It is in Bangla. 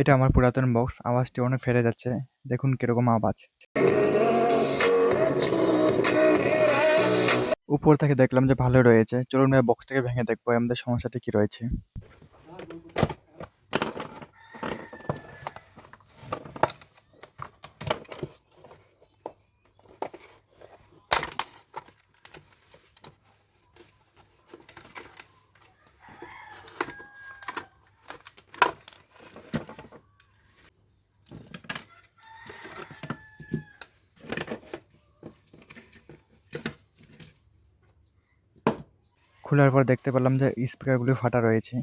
এটা আমার পুরাতন বক্স। আওয়াজটি অনেক ফেটে যাচ্ছে। দেখুন কিরকম আওয়াজ। উপর থেকে দেখলাম যে ভালোই রয়েছে। চলুন এবার বক্সটাকে ভেঙে দেখবো আমাদের সমস্যাটি কি রয়েছে। খোলার পর দেখতে পেলাম যে স্পিকারগুলি ফাটা রয়েছে।